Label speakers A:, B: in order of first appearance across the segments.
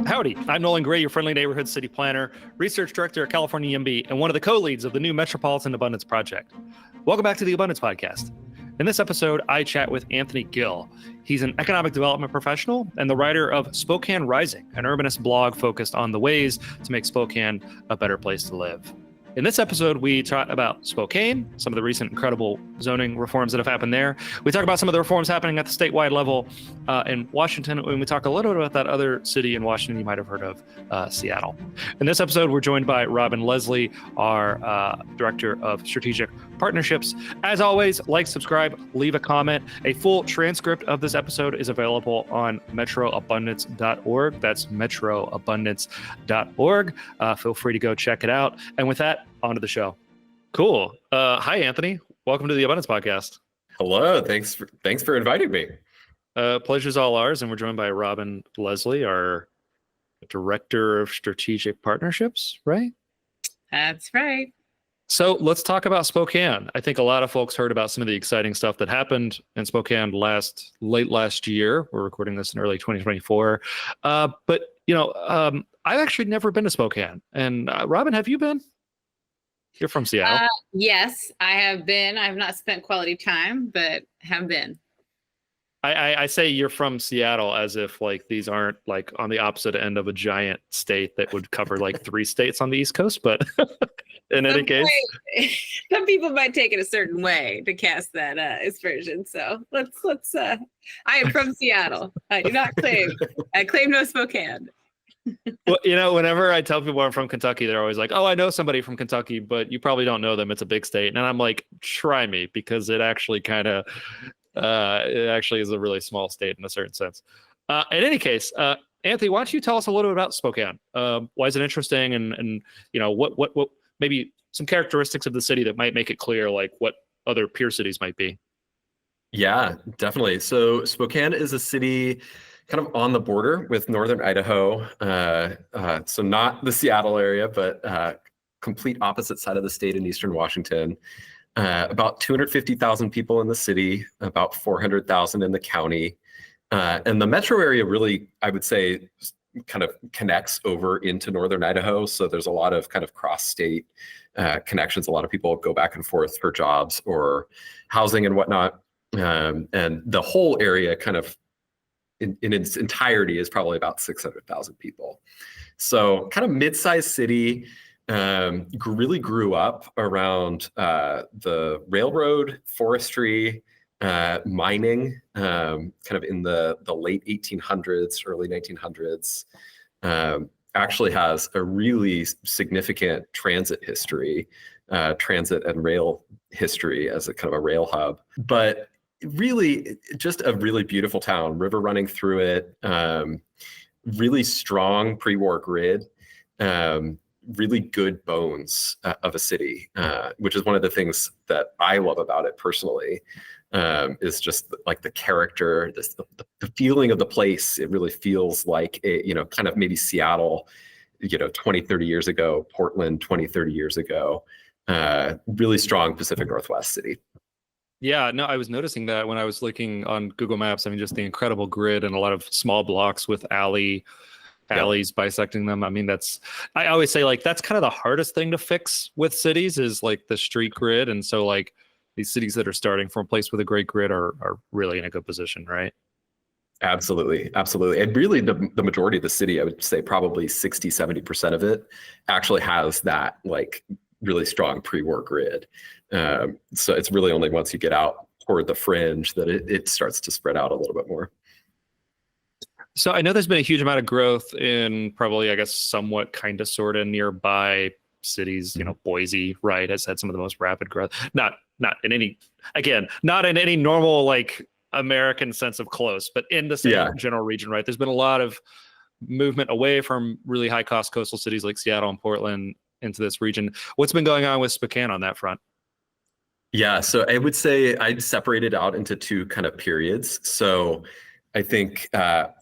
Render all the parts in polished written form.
A: Howdy, I'm Nolan Gray, your friendly neighborhood city planner, research director at California YIMBY, and one of the co-leads of the new Metropolitan Abundance Project. Welcome back to the Abundance Podcast. In this episode, I chat with Anthony Gill. He's an economic development professional and the writer of Spokane Rising, an urbanist blog focused on the ways to make Spokane a better place to live. In this episode, we talk about Spokane, some of the recent incredible zoning reforms that have happened there. We talk about some of the reforms happening at the statewide level in Washington, and we talk a little bit about that other city in Washington you might have heard of, Seattle. In this episode, we're joined by Robyn Leslie, our Director of Strategic Partnerships. As always, like, subscribe, leave a comment. A full transcript of this episode is available on metroabundance.org. That's metroabundance.org. Feel free to go check it out. And with that, on to the show. Cool. Hi, Anthony. Welcome to the Abundance Podcast.
B: Hello. Thanks for inviting me.
A: Pleasure's all ours. And we're joined by Robyn Leslie, our Director of Strategic Partnerships, right?
C: That's right.
A: So let's talk about Spokane. I think a lot of folks heard about some of the exciting stuff that happened in Spokane late last year. We're recording this in early 2024. But I've actually never been to Spokane. And Robyn, have you been? You're from Seattle.
C: Yes, I have been. I have not spent quality time, but have been.
A: I say you're from Seattle as if like these aren't like on the opposite end of a giant state that would cover like 3 states on the East Coast. But in any case,
C: some people might take it a certain way to cast that aspersion. So let's. I am from Seattle. I do not claim. I claim no Spokane.
A: Well, whenever I tell people I'm from Kentucky, they're always like, "Oh, I know somebody from Kentucky, but you probably don't know them. It's a big state." And I'm like, "Try me," because it actually is a really small state in a certain sense. In any case, Anthony, why don't you tell us a little bit about Spokane? Why is it interesting, and what maybe some characteristics of the city that might make it clear, like what other peer cities might be?
B: Yeah, definitely. So Spokane is a city kind of on the border with northern Idaho. So not the Seattle area, but complete opposite side of the state in eastern Washington. About 250,000 people in the city, about 400,000 in the county. And the metro area really, I would say, kind of connects over into northern Idaho. So there's a lot of kind of cross-state connections. A lot of people go back and forth for jobs or housing and whatnot. And the whole area kind of in its entirety is probably about 600,000 people. So kind of mid-sized city, really grew up around the railroad, forestry, mining, kind of in the late 1800s, early 1900s. Actually has a really significant transit history, transit and rail history as a kind of a rail hub. But really just a really beautiful town, river running through it, really strong pre-war grid, really good bones of a city, which is one of the things that I love about it personally, is just like the character, the feeling of the place. It really feels like kind of maybe Seattle, 20, 30 years ago, Portland 20, 30 years ago, really strong Pacific Northwest city.
A: Yeah, no, I was noticing that when I was looking on Google Maps. I mean, just the incredible grid and a lot of small blocks with alleys bisecting them. I mean, I always say like that's kind of the hardest thing to fix with cities is like the street grid. And so like these cities that are starting from a place with a great grid are really in a good position, right?
B: Absolutely. Absolutely. And really the majority of the city, I would say probably 60, 70% of it actually has that like really strong pre-war grid. So it's really only once you get out toward the fringe that it starts to spread out a little bit more.
A: So I know there's been a huge amount of growth in probably, I guess, somewhat kind of sort of nearby cities. Boise, right, has had some of the most rapid growth. Not in any normal like American sense of close, but in the same general region, right? There's been a lot of movement away from really high cost coastal cities like Seattle and Portland into this region. What's been going on with Spokane on that front?
B: Yeah, so I would say I'd separate it out into 2 kind of periods. So I think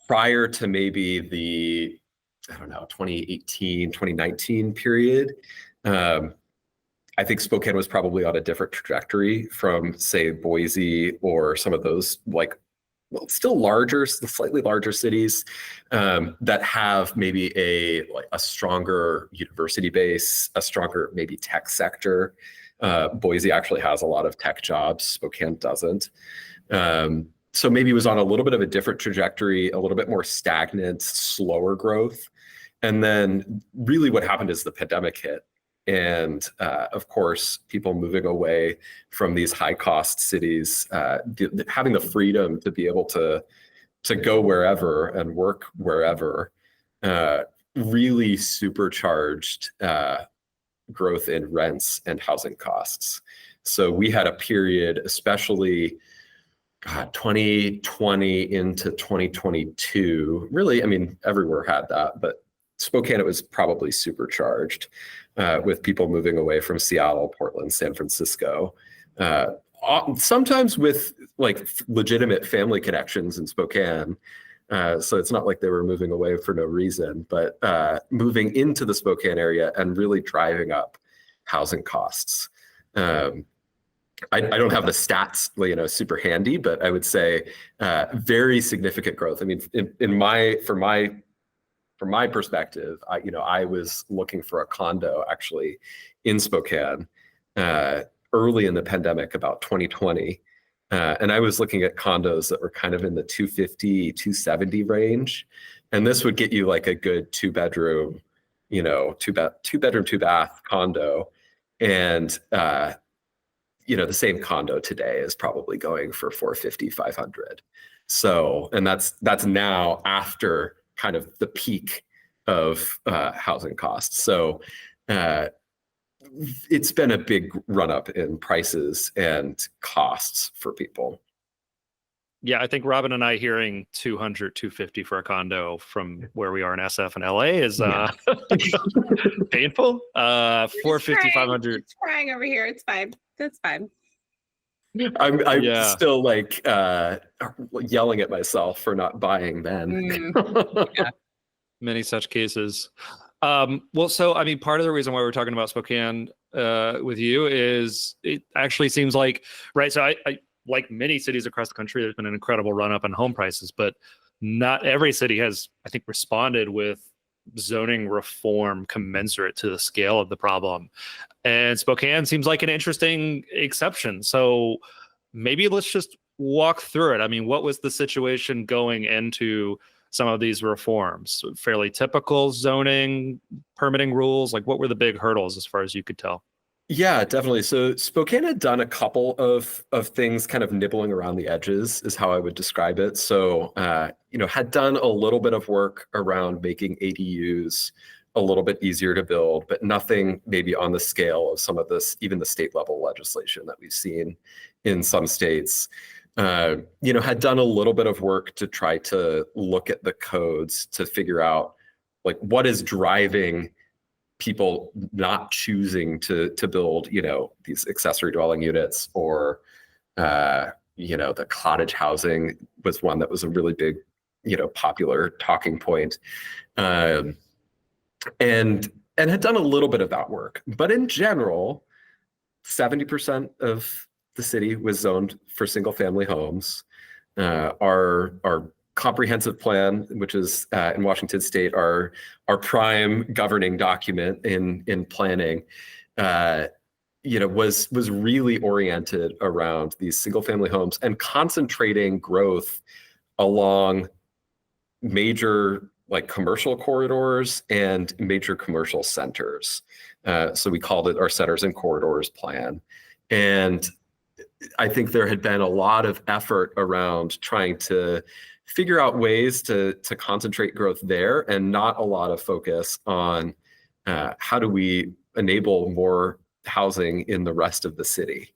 B: prior to maybe the, 2018, 2019 period, I think Spokane was probably on a different trajectory from, say, Boise or some of those like still larger, slightly larger cities that have maybe a stronger university base, a stronger maybe tech sector. Boise actually has a lot of tech jobs. Spokane doesn't. So maybe it was on a little bit of a different trajectory, a little bit more stagnant, slower growth. And then really what happened is the pandemic hit. And of course, people moving away from these high cost cities, having the freedom to be able to go wherever and work wherever, really supercharged growth in rents and housing costs. So we had a period, especially 2020 into 2022, really, I mean, everywhere had that, but Spokane, it was probably supercharged with people moving away from Seattle, Portland, San Francisco, sometimes with like legitimate family connections in Spokane. So it's not like they were moving away for no reason, but moving into the Spokane area and really driving up housing costs. I don't have the stats, super handy, but I would say very significant growth. I mean, from my perspective, I was looking for a condo actually in Spokane early in the pandemic, about 2020. And I was looking at condos that were kind of in the 250, 270 range. And this would get you like a good two bedroom, two bedroom, two bath condo. And, the same condo today is probably going for 450, 500. So, and that's now after kind of the peak of housing costs. So it's been a big run up in prices and costs for people.
A: Yeah, I think Robyn and I hearing 200, 250 for a condo from where we are in SF and LA is painful. 450, 500.
C: It's crying over here. It's fine. That's fine.
B: I'm still like yelling at myself for not buying then.
C: Yeah.
A: Many such cases. Well, so, I mean, part of the reason why we're talking about Spokane with you is it actually seems like, right, so I like many cities across the country, there's been an incredible run up in home prices, but not every city has, I think, responded with zoning reform commensurate to the scale of the problem. And Spokane seems like an interesting exception. So maybe let's just walk through it. I mean, what was the situation going into some of these reforms? Fairly typical zoning, permitting rules? Like, what were the big hurdles as far as you could tell?
B: Yeah, definitely. So Spokane had done a couple of things kind of nibbling around the edges is how I would describe it. So, had done a little bit of work around making ADUs a little bit easier to build, but nothing maybe on the scale of some of this, even the state level legislation that we've seen in some states. Had done a little bit of work to try to look at the codes to figure out like what is driving people not choosing to build, these accessory dwelling units or, the cottage housing was one that was a really big, popular talking point. And had done a little bit of that work, but in general, 70% of the city was zoned for single family homes. Our comprehensive plan, which is in Washington State, our prime governing document in planning, was really oriented around these single family homes and concentrating growth along major like commercial corridors and major commercial centers. So we called it our centers and corridors plan. And I think there had been a lot of effort around trying to figure out ways to concentrate growth there and not a lot of focus on how do we enable more housing in the rest of the city.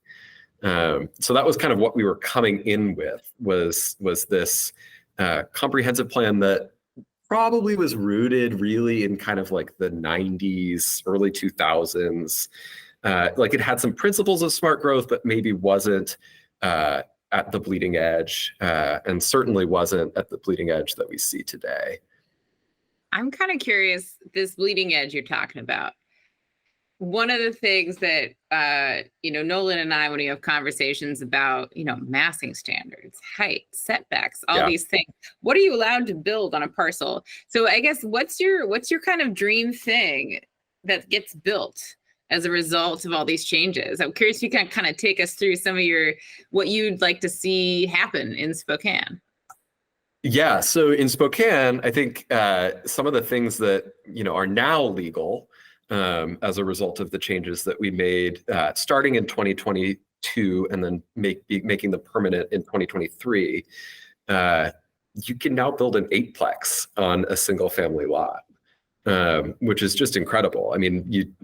B: So that was kind of what we were coming in with was this comprehensive plan that probably was rooted really in kind of like the 90s, early 2000s. Like it had some principles of smart growth, but maybe wasn't at the bleeding edge, and certainly wasn't at the bleeding edge that we see today.
C: I'm kind of curious, this bleeding edge you're talking about. one of the things that, Nolan and I, when we have conversations about, massing standards, height, setbacks, all these things, what are you allowed to build on a parcel? So I guess what's your kind of dream thing that gets built as a result of all these changes? I'm curious if you can kind of take us through some of what you'd like to see happen in Spokane.
B: Yeah, so in Spokane, I think some of the things that are now legal as a result of the changes that we made starting in 2022 and then making them permanent in 2023, you can now build an 8-plex on a single family lot, which is just incredible. I mean,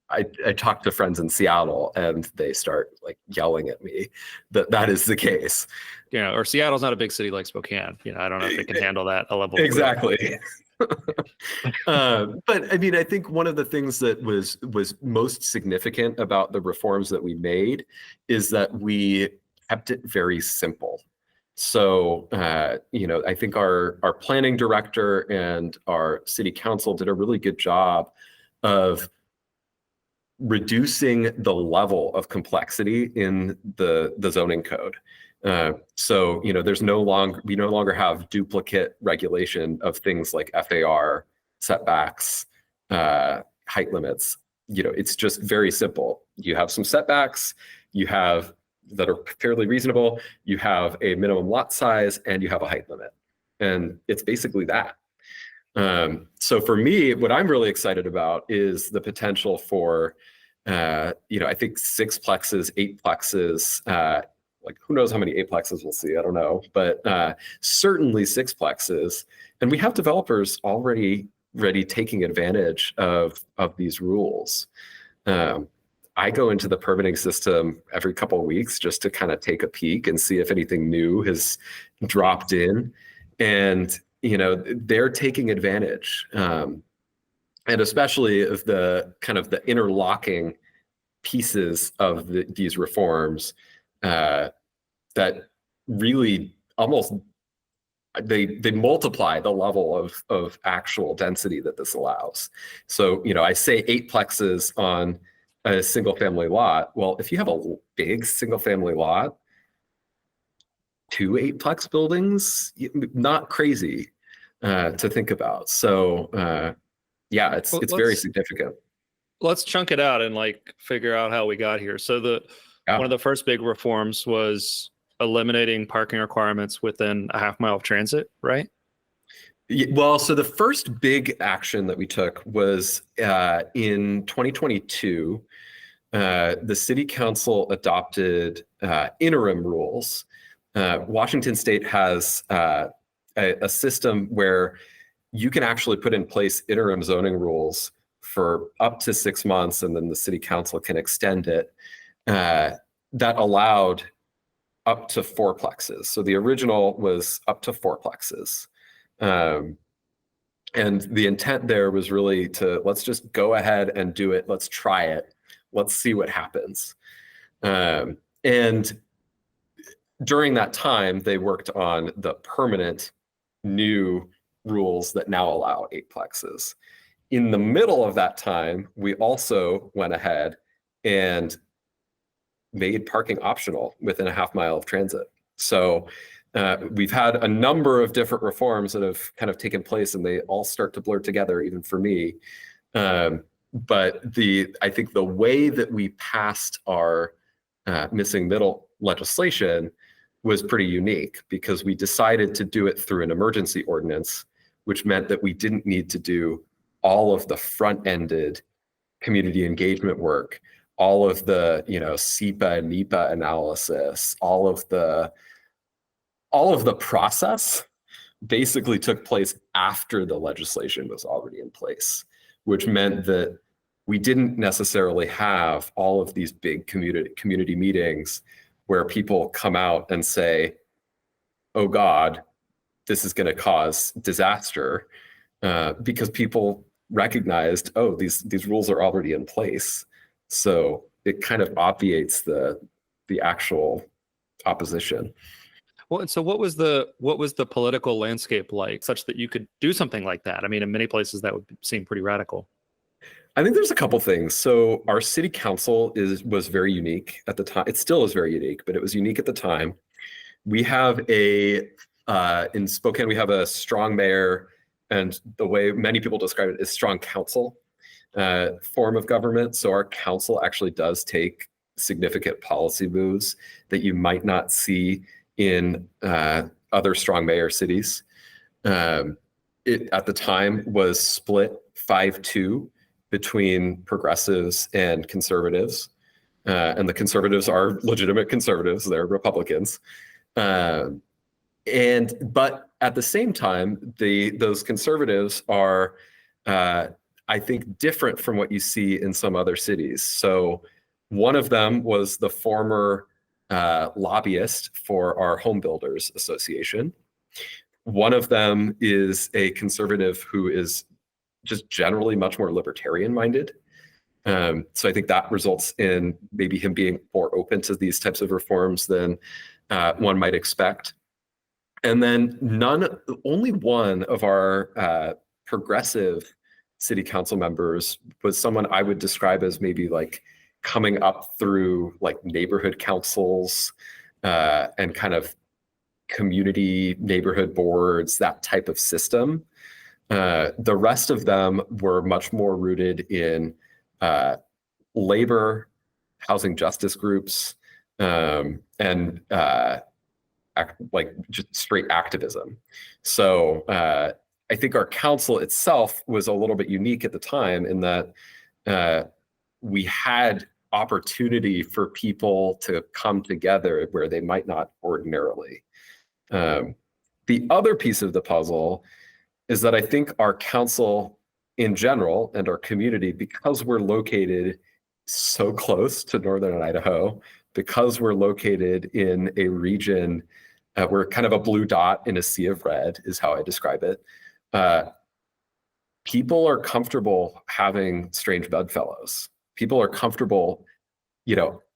B: I talk to friends in Seattle and they start like yelling at me that is the case.
A: Or Seattle's not a big city like Spokane. I don't know if they can handle that a level.
B: Exactly. But I mean, I think one of the things that was most significant about the reforms that we made is that we kept it very simple. So, I think our planning director and our city council did a really good job of reducing the level of complexity in the zoning code. So, we no longer have duplicate regulation of things like FAR, setbacks, height limits. It's just very simple. You have some setbacks, that are fairly reasonable, you have a minimum lot size, and you have a height limit. And it's basically that. So for me, what I'm really excited about is the potential for, I think 6-plexes, 8-plexes, like who knows how many 8-plexes we'll see, I don't know, but certainly 6-plexes. And we have developers already taking advantage of these rules. I go into the permitting system every couple of weeks just to kind of take a peek and see if anything new has dropped in. And they're taking advantage, and especially of the kind of the interlocking pieces of these reforms that really almost they multiply the level of actual density that this allows. So I say 8-plexes on a single family lot. Well, if you have a big single family lot, 2 8-plex buildings, not crazy to think about. So it's very significant.
A: Let's chunk it out and figure out how we got here. So one of the first big reforms was eliminating parking requirements within a half-mile of transit, right?
B: Well, so the first big action that we took was in 2022. The city council adopted interim rules. Washington State has a system where you can actually put in place interim zoning rules for up to 6 months, and then the city council can extend it. That allowed up to 4-plexes. So the original was up to 4-plexes. And the intent there was really let's just go ahead and do it. Let's try it. Let's see what happens. And during that time, they worked on the permanent new rules that now allow 8-plexes. In the middle of that time, we also went ahead and made parking optional within a half-mile of transit. So we've had a number of different reforms that have kind of taken place, and they all start to blur together, even for me. But I think the way that we passed our missing middle legislation was pretty unique, because we decided to do it through an emergency ordinance, which meant that we didn't need to do all of the front-ended community engagement work, all of the SEPA and NEPA analysis, all of the process basically took place after the legislation was already in place, which meant that we didn't necessarily have all of these big community meetings where people come out and say, oh God, this is going to cause disaster, because people recognized, oh, these rules are already in place. So it kind of obviates the actual opposition.
A: Well, and so what was the political landscape like, such that you could do something like that? I mean, in many places that would seem pretty radical.
B: I think there's a couple things. So our city council was very unique at the time. It still is very unique, but it was unique at the time. We have in Spokane, we have a strong mayor, and the way many people describe it is strong council form of government. So our council actually does take significant policy moves that you might not see in other strong mayor cities. It at the time was split 5-2 between progressives and conservatives. And the conservatives are legitimate conservatives, they're Republicans. But at the same time, those conservatives are, I think, different from what you see in some other cities. So one of them was the former lobbyist for our Home Builders Association. One of them is a conservative who is just generally much more libertarian minded. So I think that results in maybe him being more open to these types of reforms than one might expect. And then only one of our progressive city council members was someone I would describe as maybe like coming up through like neighborhood councils and kind of community neighborhood boards, that type of system. The rest of them were much more rooted in labor, housing justice groups, and like just straight activism. So I think our council itself was a little bit unique at the time in that we had opportunity for people to come together where they might not ordinarily. The other piece of the puzzle is that I think our council in general and our community, because we're located so close to northern Idaho, because we're located in a region, we're kind of a blue dot in a sea of red is how I describe it. People are comfortable having strange bedfellows. People are comfortable,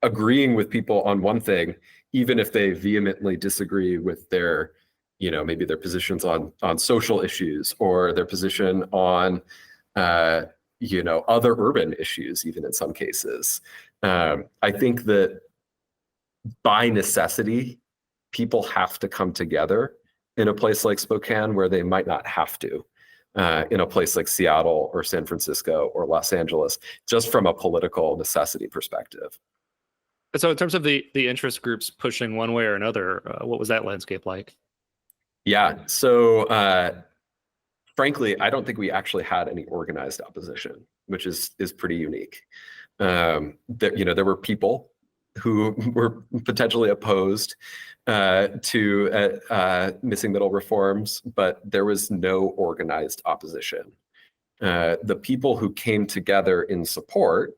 B: agreeing with people on one thing, even if they vehemently disagree with their, maybe their positions on social issues or their position on, other urban issues, even in some cases. I think that by necessity, people have to come together in a place like Spokane where they might not have to, in a place like Seattle or San Francisco or Los Angeles, just from a political necessity perspective.
A: So in terms of the interest groups pushing one way or another, what was that landscape like?
B: Yeah, so frankly, I don't think we actually had any organized opposition, which is pretty unique. There were people who were potentially opposed to missing middle reforms, but there was no organized opposition. The people who came together in support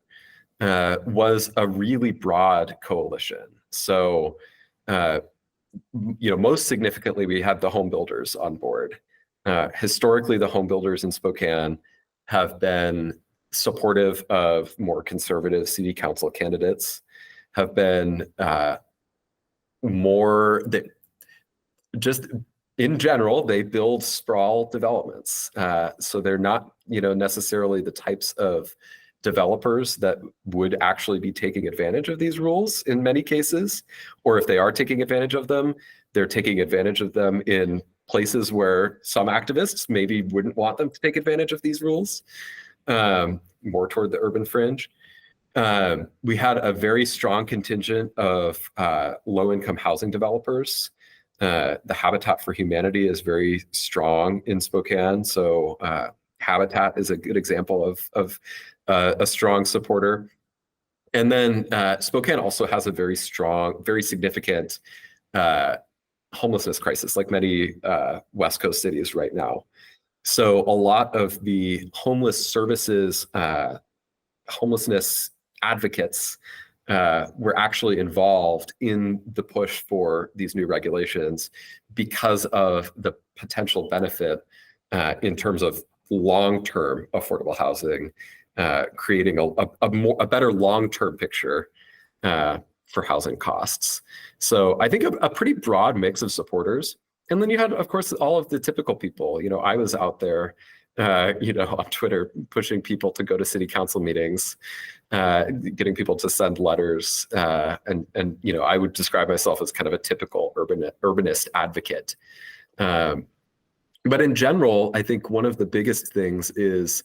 B: was a really broad coalition. So, most significantly, we had the home builders on board. Historically, the home builders in Spokane have been supportive of more conservative city council candidates, have been more that just in general, they build sprawl developments. So they're not, necessarily the types of developers that would actually be taking advantage of these rules in many cases, or if they are taking advantage of them, they're taking advantage of them in places where some activists maybe wouldn't want them to take advantage of these rules, more toward the urban fringe. We had a very strong contingent of low-income housing developers. The Habitat for Humanity is very strong in Spokane, so Habitat is a good example of a strong supporter. And then Spokane also has a very strong, very significant homelessness crisis, like many West Coast cities right now. So a lot of the homeless services, homelessness advocates were actually involved in the push for these new regulations because of the potential benefit in terms of long-term affordable housing, creating a better long-term picture for housing costs. So I think a pretty broad mix of supporters. And then you had, of course, all of the typical people. I was out there on Twitter, pushing people to go to city council meetings, getting people to send letters. And I would describe myself as kind of a typical urbanist advocate. But in general, I think one of the biggest things is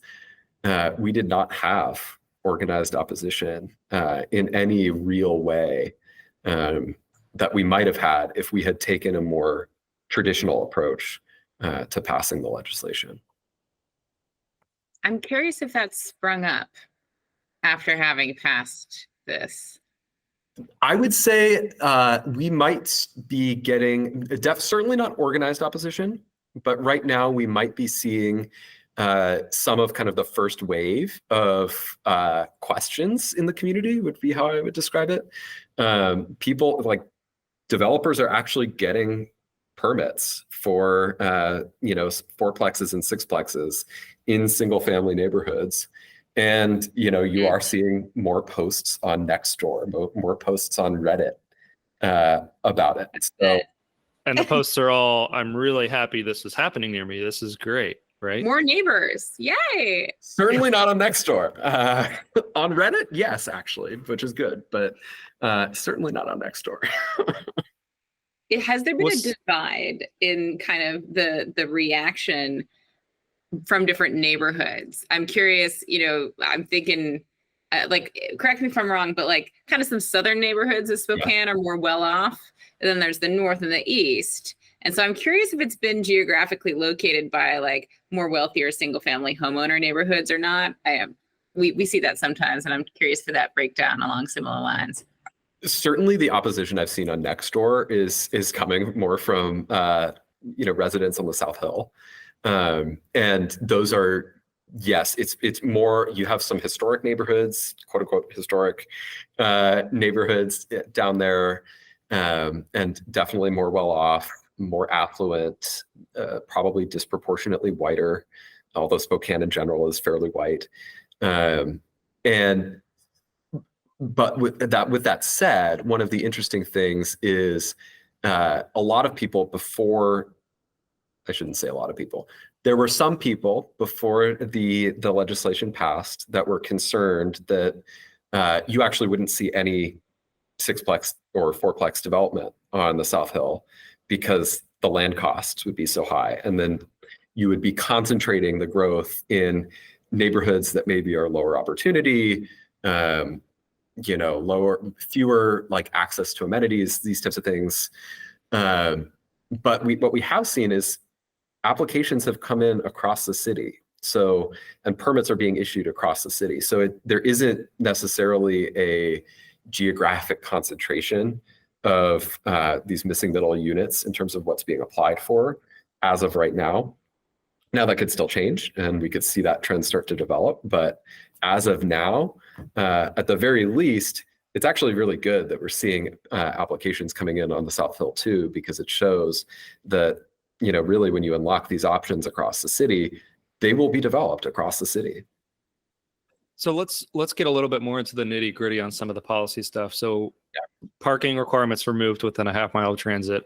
B: we did not have organized opposition in any real way that we might have had if we had taken a more traditional approach to passing the legislation.
C: I'm curious if that's sprung up after having passed this.
B: I would say we might be getting, certainly not organized opposition, but right now we might be seeing some of kind of the first wave of questions in the community, would be how I would describe it. People, like developers, are actually getting permits for fourplexes and sixplexes in single family neighborhoods. And you are seeing more posts on Nextdoor, more posts on Reddit about it. So,
A: and the posts are all, I'm really happy this is happening near me. This is great, right?
C: More neighbors. Yay.
B: Certainly not on Nextdoor. On Reddit, yes, actually, which is good, but certainly not on Nextdoor.
C: Has there been a divide in kind of the reaction from different neighborhoods? I'm curious, I'm thinking, correct me if I'm wrong, but like kind of some southern neighborhoods of Spokane are more well off. And then there's the north and the east. And so I'm curious if it's been geographically located by like more wealthier single family homeowner neighborhoods or not. We see that sometimes, and I'm curious for that breakdown along similar lines.
B: Certainly the opposition I've seen on Nextdoor is coming more from residents on the South Hill. And those are, yes, it's more, you have some historic neighborhoods, quote unquote historic neighborhoods down there, and definitely more well off, more affluent, probably disproportionately whiter, although Spokane in general is fairly white. But with that said, one of the interesting things is a lot of people before, I shouldn't say a lot of people, there were some people before the legislation passed that were concerned that you actually wouldn't see any sixplex or fourplex development on the South Hill because the land costs would be so high. And then you would be concentrating the growth in neighborhoods that maybe are lower opportunity, fewer like access to amenities, these types of things. But what we have seen is applications have come in across the city. So, and permits are being issued across the city. So there isn't necessarily a geographic concentration of these missing middle units in terms of what's being applied for as of right now. Now that could still change and we could see that trend start to develop. But as of now, at the very least, it's actually really good that we're seeing applications coming in on the South Hill too, because it shows that, really when you unlock these options across the city, they will be developed across the city.
A: So let's get a little bit more into the nitty gritty on some of the policy stuff. So parking requirements removed within a half-mile of transit,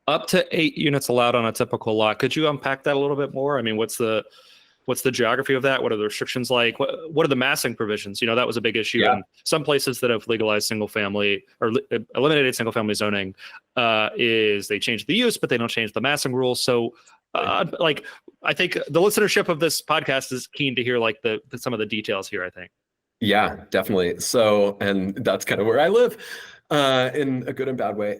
A: up to 8 units allowed on a typical lot. Could you unpack that a little bit more? I mean, what's the geography of that? What are the restrictions like? What are the massing provisions? That was a big issue in some places that have legalized single family or eliminated single family zoning, is they change the use, but they don't change the massing rules. So I think the listenership of this podcast is keen to hear some of the details here, I think. Yeah,
B: definitely. So, and that's kind of where I live, in a good and bad way.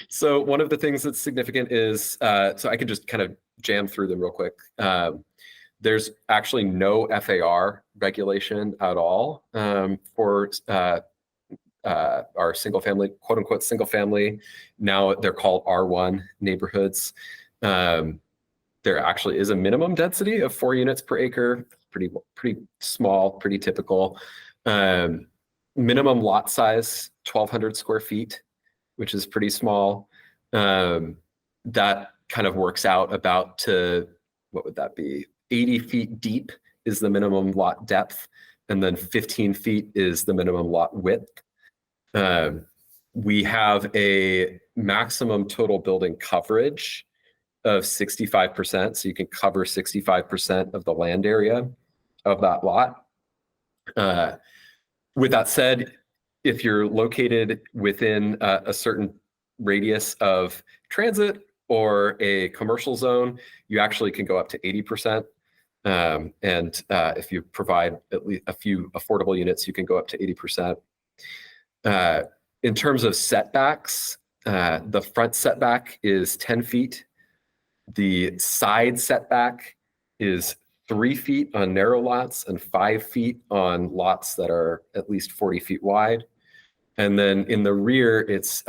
B: So one of the things that's significant is, so I can just kind of jam through them real quick. There's actually no FAR regulation at all for our single family, quote unquote, single family. Now they're called R1 neighborhoods. There actually is a minimum density of 4 units per acre, pretty small, pretty typical. Minimum lot size, 1,200 square feet, which is pretty small. That kind of works out about to, what would that be? 80 feet deep is the minimum lot depth, and then 15 feet is the minimum lot width. We have a maximum total building coverage of 65%. So you can cover 65% of the land area of that lot. With that said, if you're located within a certain radius of transit or a commercial zone, you actually can go up to 80%. If you provide at least a few affordable units, you can go up to 80%. In terms of setbacks, the front setback is 10 feet. The side setback is 3 feet on narrow lots and 5 feet on lots that are at least 40 feet wide. And then in the rear, it's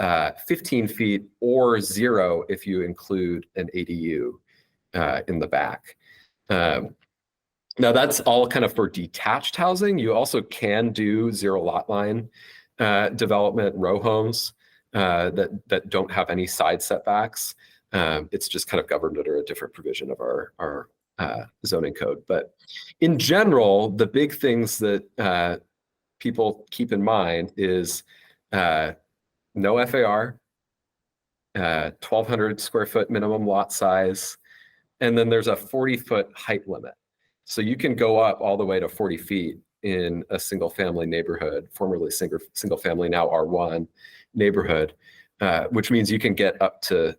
B: 15 feet or 0 if you include an ADU in the back. Now that's all kind of for detached housing. You also can do zero lot line development, row homes that don't have any side setbacks. It's just kind of governed under a different provision of our zoning code. But in general, the big things that people keep in mind is no FAR, 1,200 square foot minimum lot size, and then there's a 40-foot height limit. So you can go up all the way to 40 feet in a single family neighborhood, formerly single family, now R1 neighborhood, which means you can get up to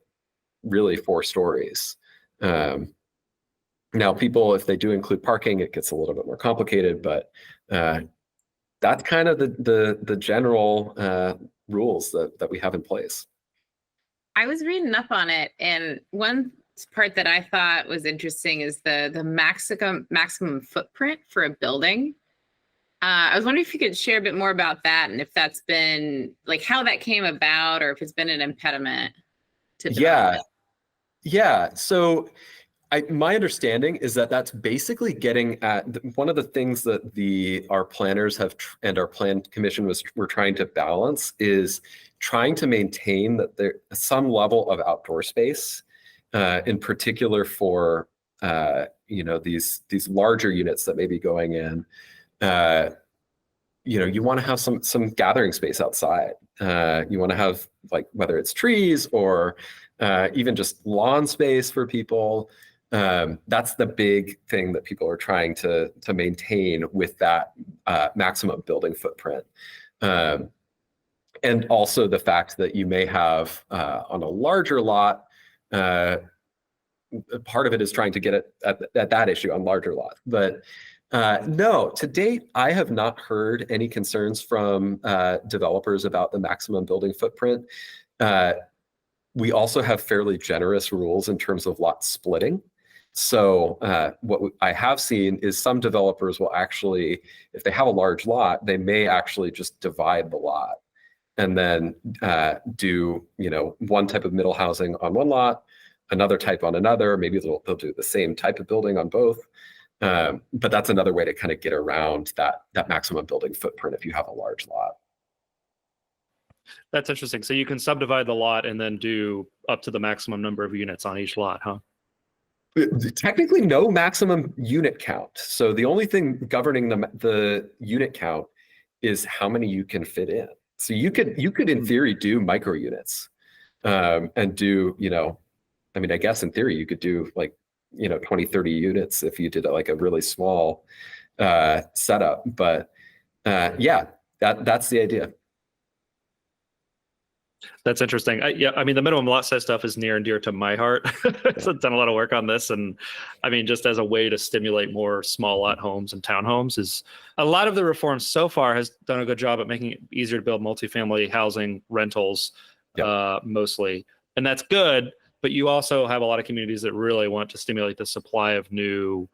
B: really 4 stories. Now people, if they do include parking, it gets a little bit more complicated, but that's kind of the general rules that we have in place.
C: I was reading up on it, and one part that I thought was interesting is the maximum footprint for a building. I was wondering if you could share a bit more about that, and if that's been like how that came about, or if it's been an impediment to development.
B: Yeah. So my understanding is that that's basically getting at one of the things that our planners have and our plan commission were trying to balance is trying to maintain that there's some level of outdoor space, in particular for these larger units that may be going in. You want to have some gathering space outside. You want to have, like, whether it's trees or even just lawn space for people. That's the big thing that people are trying to maintain with that maximum building footprint. And also the fact that you may have on a larger lot, part of it is trying to get at that issue on larger lots. But no, to date, I have not heard any concerns from developers about the maximum building footprint. We also have fairly generous rules in terms of lot splitting. So what I have seen is some developers will actually, if they have a large lot, they may actually just divide the lot and then do one type of middle housing on one lot, another type on another. Maybe they'll do the same type of building on both. But that's another way to kind of get around that maximum building footprint if you have a large lot.
A: That's interesting. So you can subdivide the lot and then do up to the maximum number of units on each lot, huh?
B: Technically, no maximum unit count. So the only thing governing the unit count is how many you can fit in. So you could in theory do micro units, and do, I guess in theory you could do like 20, 30 units if you did like a really small setup. But that's the idea.
A: That's interesting. The minimum lot size stuff is near and dear to my heart. So I've done a lot of work on this. And just as a way to stimulate more small lot homes and townhomes, is a lot of the reforms so far has done a good job at making it easier to build multifamily housing rentals, mostly. And that's good. But you also have a lot of communities that really want to stimulate the supply of new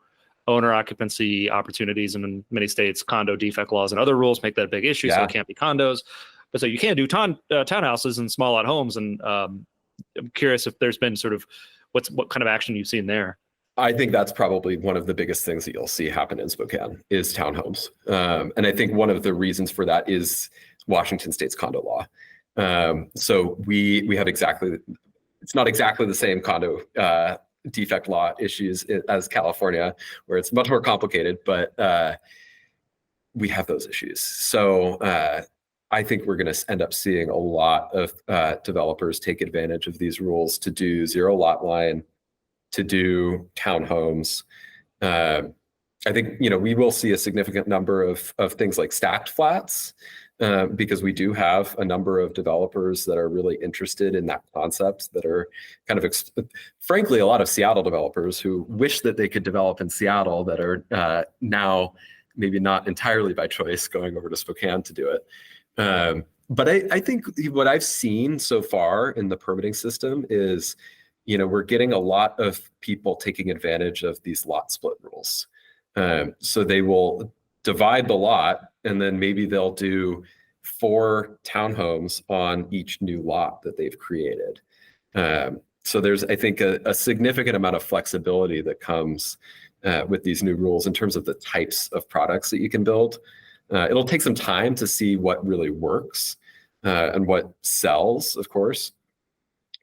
A: owner occupancy opportunities. And in many states, condo defect laws and other rules make that a big issue. So it can't be condos. But so you can do townhouses and small lot homes. And I'm curious if there's been sort of what kind of action you've seen there.
B: I think that's probably one of the biggest things that you'll see happen in Spokane is townhomes. And I think one of the reasons for that is Washington State's condo law. So we have it's not exactly the same condo defect law issues as California, where it's much more complicated, but we have those issues. So I think we're going to end up seeing a lot of developers take advantage of these rules to do zero lot line to do townhomes. I think, we will see a significant number of things like stacked flats, because we do have a number of developers that are really interested in that concept, that are kind of, frankly, a lot of Seattle developers who wish that they could develop in Seattle that are now maybe not entirely by choice going over to Spokane to do it. But I think what I've seen so far in the permitting system is, we're getting a lot of people taking advantage of these lot split rules. So they will divide the lot, and then maybe they'll do 4 townhomes on each new lot that they've created. So there's, I think, a significant amount of flexibility that comes with these new rules in terms of the types of products that you can build. It'll take some time to see what really works and what sells, of course.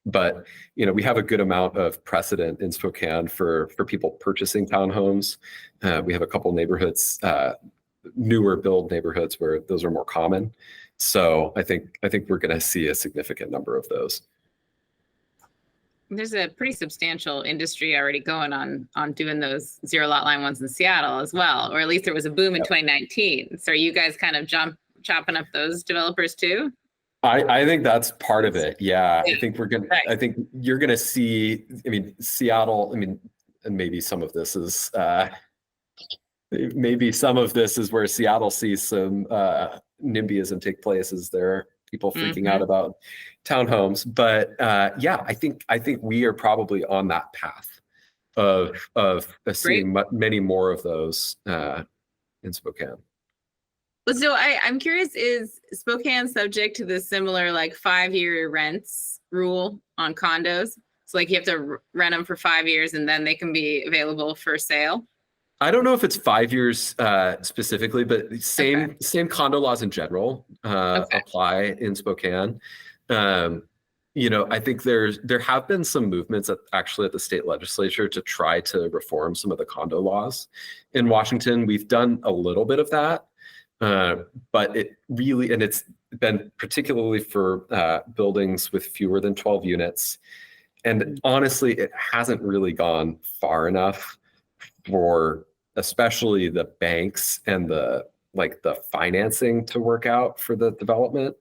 B: But we have a good amount of precedent in Spokane for people purchasing townhomes. We have a couple neighborhoods, newer build neighborhoods, where those are more common. So I think we're going to see a significant number of those.
C: There's a pretty substantial industry already going on doing those zero lot line ones in Seattle as well, or at least there was a boom in 2019. So are you guys kind of chopping up those developers too?
B: I think that's part of it. Yeah. I think I think you're gonna see, Seattle, and maybe some of this is where Seattle sees some NIMBYism take place, as there are people freaking out about townhomes. But I think we are probably on that path of seeing many more of those in Spokane.
C: So I'm curious, is Spokane subject to the similar 5-year rents rule on condos? So you have to rent them for 5 years and then they can be available for sale?
B: I don't know if it's 5 years specifically, but same condo laws in general apply in Spokane. I think there have been some movements at the state legislature to try to reform some of the condo laws in Washington. We've done a little bit of that. But it's been particularly for buildings with fewer than 12 units. And honestly, it hasn't really gone far enough for especially the banks and the financing to work out for the development.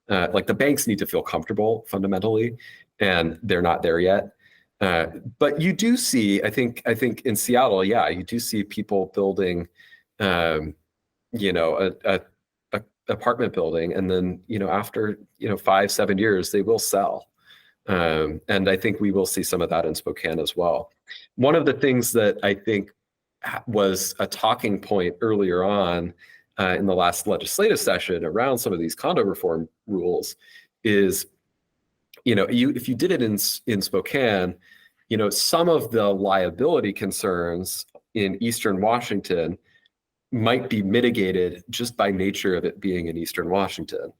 B: The banks need to feel comfortable fundamentally, and they're not there yet. But you do see, I think in Seattle, you do see people building a apartment building, and then after 5-7 years they will sell, and I think we will see some of that in Spokane as well. One of the things that I think was a talking point earlier on in the last legislative session around some of these condo reform rules is, if you did it in Spokane, some of the liability concerns in Eastern Washington might be mitigated just by nature of it being in Eastern Washington.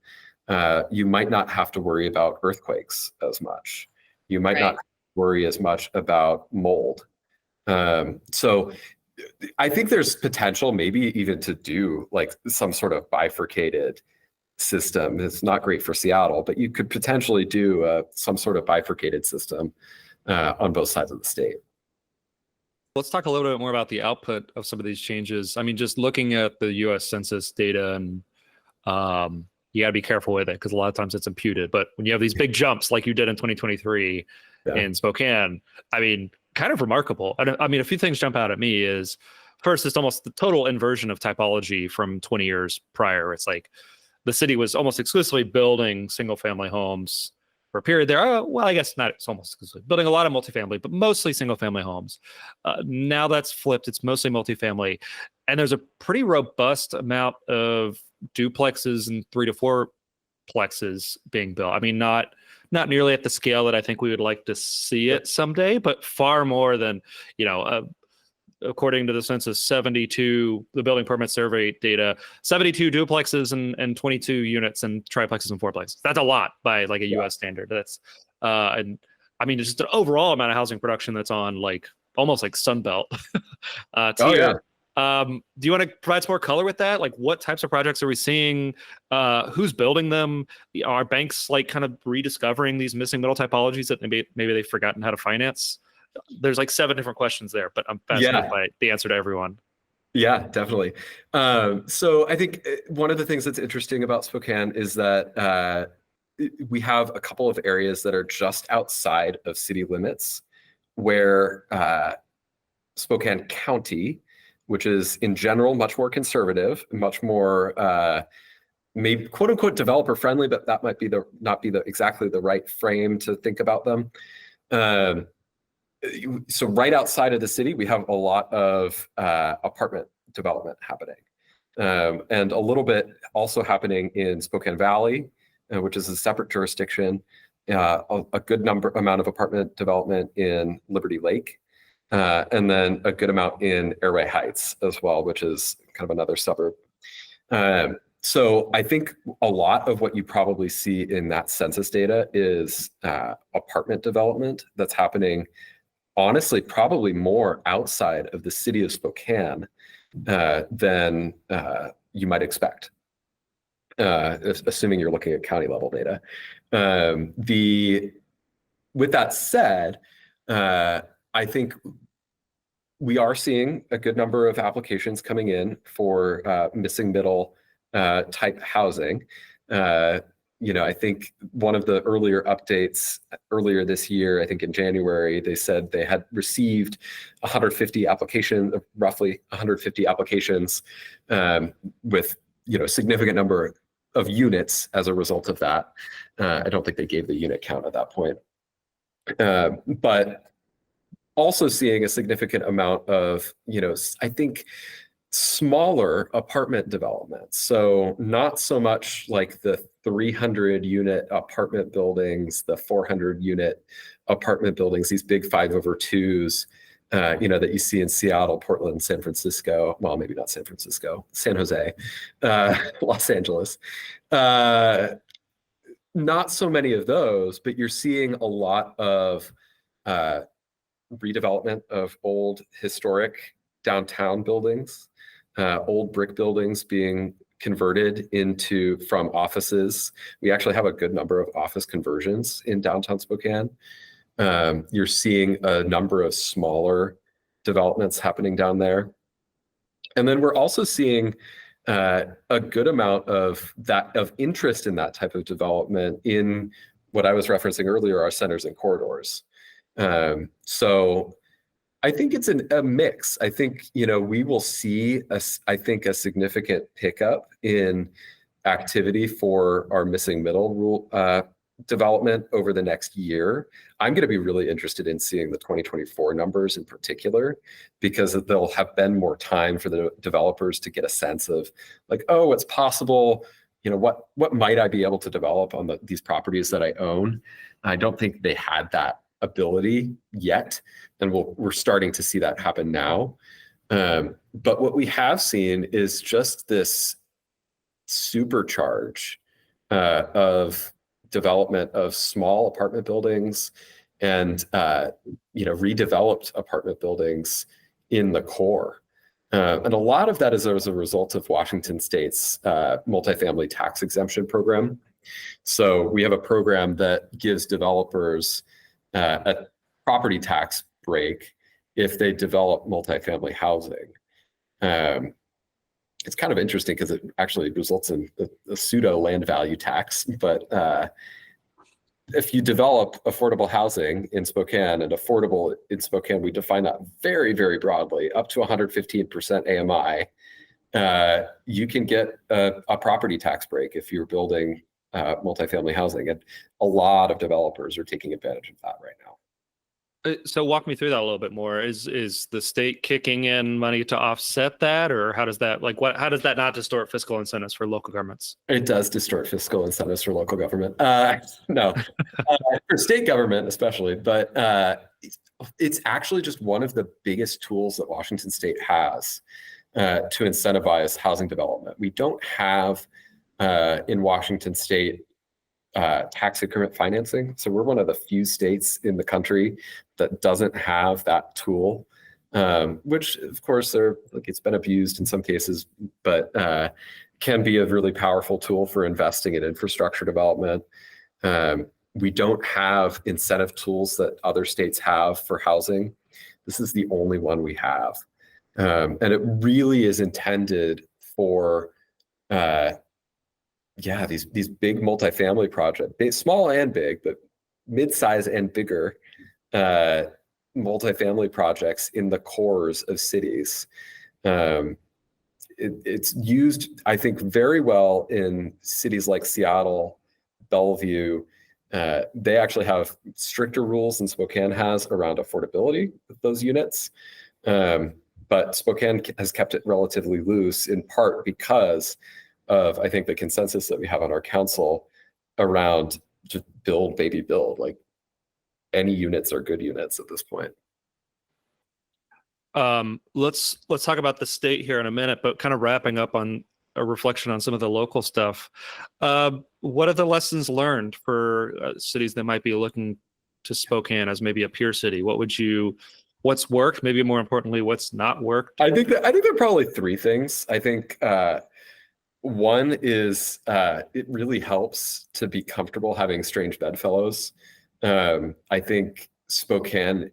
B: You might not have to worry about earthquakes as much. You might not worry as much about mold. So I think there's potential maybe even to do some sort of bifurcated system. It's not great for Seattle, but you could potentially do some sort of bifurcated system on both sides of the state.
A: Let's talk a little bit more about the output of some of these changes. Just looking at the U.S. Census data, and you got to be careful with it because a lot of times it's imputed. But when you have these big jumps like you did in 2023 in Spokane, kind of remarkable. A few things jump out at me is, first, it's almost the total inversion of typology from 20 years prior. It's the city was almost exclusively building single-family homes for a period there. I guess not. It's almost exclusively building a lot of multifamily, but mostly single-family homes. Now that's flipped. It's mostly multifamily, and there's a pretty robust amount of duplexes and 3 to 4 plexes being built. Not nearly at the scale that I think we would like to see it someday, but far more than, according to the census, the building permit survey data, 72 duplexes and 22 units and triplexes and fourplexes. That's a lot by a US standard. That's just an overall amount of housing production that's on almost like Sunbelt. Do you want to provide some more color with that? What types of projects are we seeing? Who's building them? Are banks kind of rediscovering these missing middle typologies that maybe they've forgotten how to finance? there's like 7 different questions there, but I'm fascinated by the answer to everyone.
B: Yeah, definitely. So I think one of the things that's interesting about Spokane is that we have a couple of areas that are just outside of city limits where Spokane County, which is in general much more conservative, much more maybe quote unquote developer friendly, but that might be not be exactly the right frame to think about them. So right outside of the city, we have a lot of apartment development happening, and a little bit also happening in Spokane Valley, which is a separate jurisdiction. A good amount of apartment development in Liberty Lake, and then a good amount in Airway Heights as well, which is kind of another suburb. So I think a lot of what you probably see in that census data is apartment development that's happening, honestly, probably more outside of the city of Spokane than you might expect, assuming you're looking at county level data. With that said, I think we are seeing a good number of applications coming in for missing middle type housing. I think one of the earlier updates earlier this year, I think in January, they said they had received roughly 150 applications with a significant number of units as a result of that. I don't think they gave the unit count at that point. But also seeing a significant amount of, I think, smaller apartment development. So not so much like the 300 unit apartment buildings, the 400 unit apartment buildings, these big 5/2s, that you see in Seattle, Portland, San Francisco. Well, maybe not San Francisco, San Jose, Los Angeles. Not so many of those, but you're seeing a lot of redevelopment of old historic downtown buildings, old brick buildings being converted from offices. We actually have a good number of office conversions in downtown Spokane. You're seeing a number of smaller developments happening down there. And then we're also seeing a good amount of interest in that type of development in what I was referencing earlier, our centers and corridors. So I think it's a mix. I think, we will see a significant pickup in activity for our missing middle rule development over the next year. I'm going to be really interested in seeing the 2024 numbers in particular, because there'll have been more time for the developers to get a sense of like, oh, it's possible. What might I be able to develop on these properties that I own? I don't think they had that ability yet, and we're starting to see that happen now. But what we have seen is just this supercharge of development of small apartment buildings and redeveloped apartment buildings in the core. And a lot of that is as a result of Washington State's multifamily tax exemption program. So we have a program that gives developers a property tax break if they develop multifamily housing. It's kind of interesting because it actually results in a pseudo land value tax. But if you develop affordable housing in Spokane, and affordable in Spokane, we define that very, very broadly, up to 115% AMI, you can get a property tax break if you're building multifamily housing, and a lot of developers are taking advantage of that right now.
A: So walk me through that a little bit more. Is the state kicking in money to offset that, or how does that how does that not distort fiscal incentives for local governments?
B: It does distort fiscal incentives for local government. No, for state government especially, but it's actually just one of the biggest tools that Washington State has to incentivize housing development. We don't have in Washington State tax increment financing. So we're one of the few states in the country that doesn't have that tool, which of course it's been abused in some cases, but can be a really powerful tool for investing in infrastructure development. We don't have incentive tools that other states have for housing. This is the only one we have. And it really is intended for, these big multifamily projects, small and big, but mid-size and bigger multifamily projects in the cores of cities. It's used, I think, very well in cities like Seattle, Bellevue. They actually have stricter rules than Spokane has around affordability of those units. But Spokane has kept it relatively loose, in part because of, I think, the consensus that we have on our council around just build, baby, build. Like, any units are good units at this point.
A: Let's talk about the state here in a minute, but kind of wrapping up on a reflection on some of the local stuff. What are the lessons learned for cities that might be looking to Spokane as maybe a peer city? What's worked? Maybe more importantly, what's not worked?
B: I think there are probably three things. I think one is it really helps to be comfortable having strange bedfellows. I think Spokane,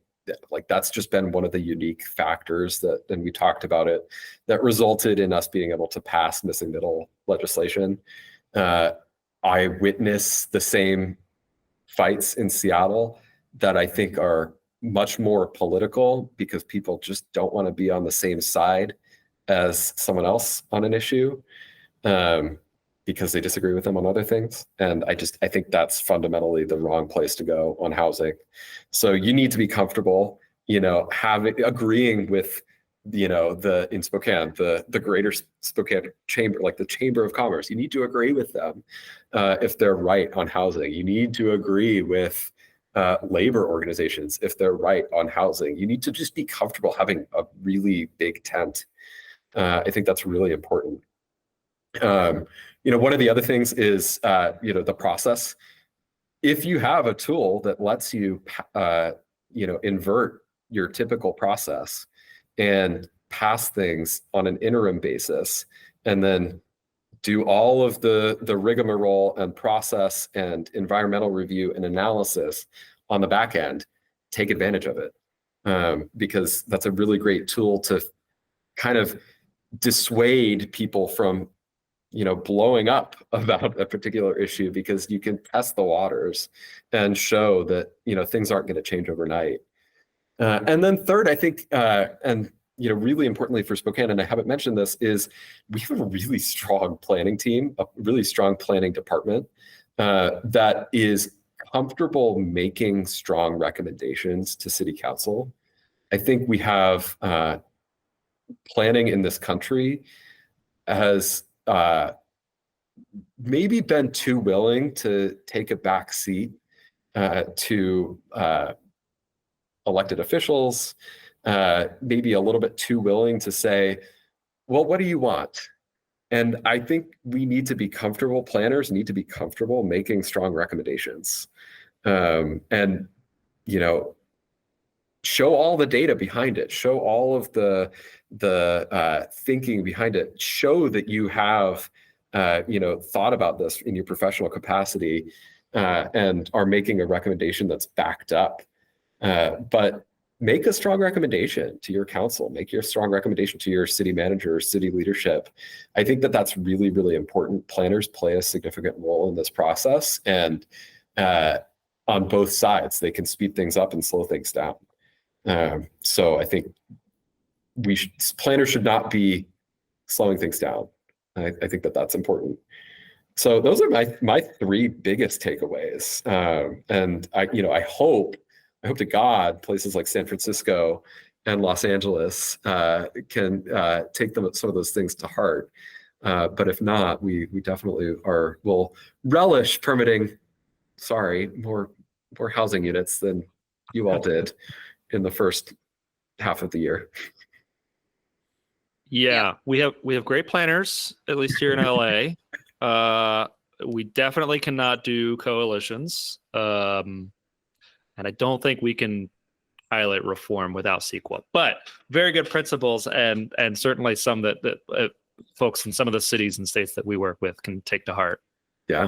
B: like, that's just been one of the unique factors that, and we talked about it, that resulted in us being able to pass missing middle legislation. I witness the same fights in Seattle that I think are much more political, because people just don't want to be on the same side as someone else on an issue, because they disagree with them on other things. And I think that's fundamentally the wrong place to go on housing. So you need to be comfortable, agreeing with, in Spokane, the greater Spokane chamber, like the Chamber of Commerce. You need to agree with them if they're right on housing. You need to agree with labor organizations if they're right on housing. You need to just be comfortable having a really big tent. I think that's really important. One of the other things is, the process. If you have a tool that lets you, invert your typical process and pass things on an interim basis, and then do all of the rigmarole and process and environmental review and analysis on the back end, take advantage of it, because that's a really great tool to kind of dissuade people from blowing up about a particular issue, because you can test the waters and show that things aren't going to change overnight. And then third, I think, and really importantly for Spokane, and I haven't mentioned this, is we have a really strong planning team, a really strong planning department that is comfortable making strong recommendations to City Council. I think we have planning in this country has maybe been too willing to take a back seat to elected officials, maybe a little bit too willing to say, well, what do you want? And I think we need to be comfortable, planners need to be comfortable making strong recommendations, and show all the data behind it, show all of the thinking behind it, show that you have thought about this in your professional capacity, and are making a recommendation that's backed up. But make a strong recommendation to your council, make your strong recommendation to your city manager or city leadership. I think that that's really, really important. Planners play a significant role in this process, and on both sides, they can speed things up and slow things down. So I think planners should not be slowing things down. I think that that's important. So those are my three biggest takeaways. And I hope to God places like San Francisco and Los Angeles can take some of those things to heart. But if not, we definitely will relish permitting, more housing units than you all did in the first half of the year.
A: Yeah, we have great planners, at least here in LA. We definitely cannot do coalitions. And I don't think we can pilot reform without CEQA, but very good principles, and certainly some that folks in some of the cities and states that we work with can take to heart.
B: Yeah.